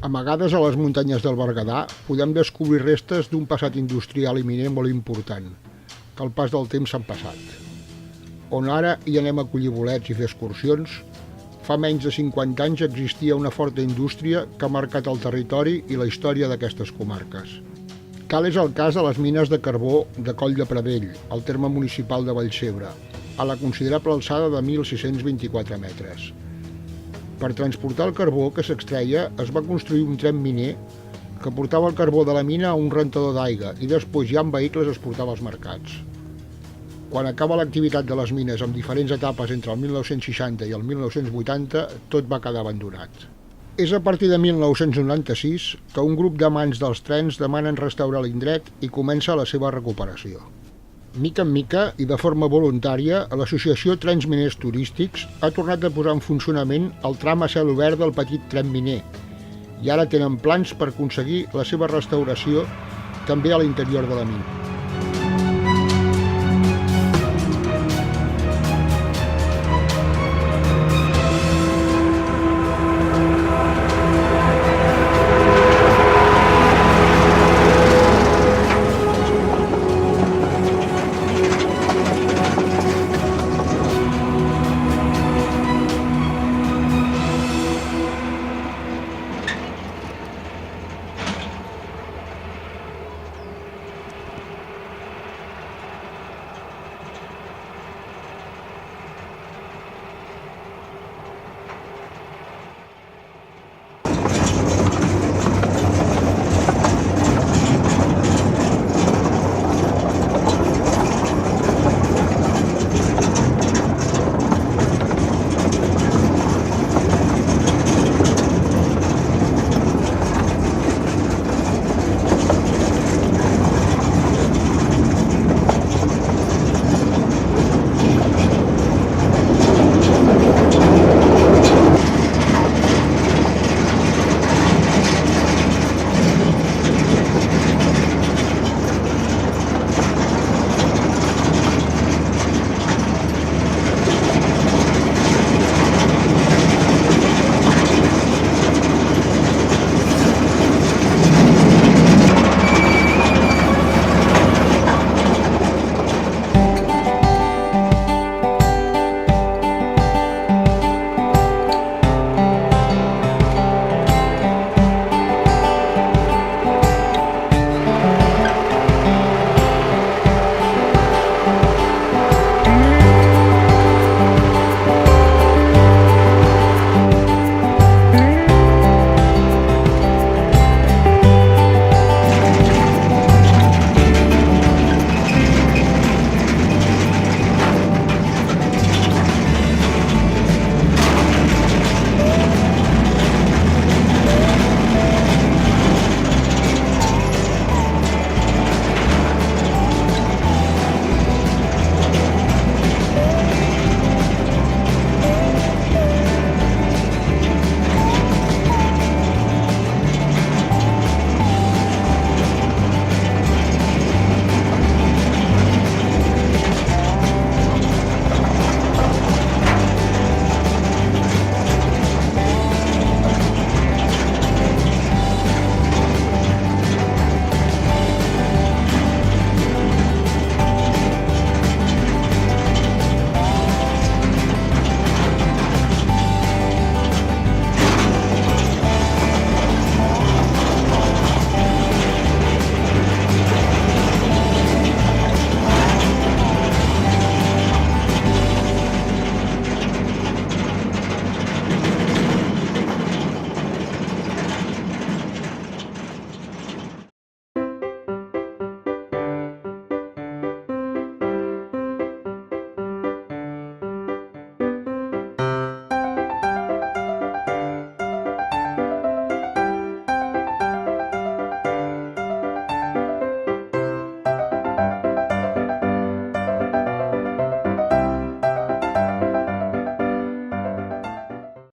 Amagades a les muntanyes del Berguedà, podem descobrir restes d'un passat industrial i miner molt important, que al pas del temps s'han passat. On ara hi anem a collir bolets i fer excursions, fa menys de 50 anys existia una forta indústria que ha marcat el territori i la història d'aquestes comarques. Tal és el cas de les mines de carbó de Coll de Pradell, al terme municipal de Vallcebre, a la considerable alçada de 1.624 metres. Per transportar el carbó que s'extreia es va construir un tren miner que portava el carbó de la mina a un rentador d'aigua i després ja en vehicles es portava als mercats. Quan acaba l'activitat de les mines amb diferents etapes entre el 1960 i el 1980, tot va quedar abandonat. És a partir de 1996 que un grup d'amants dels trens demanen restaurar l'indret i comença la seva recuperació. Mica en mica i de forma voluntària, l'associació Trens Miners Turístics ha tornat a posar en funcionament el tram a cel obert del petit tren miner i ara tenen plans per aconseguir la seva restauració també a l'interior de la mina.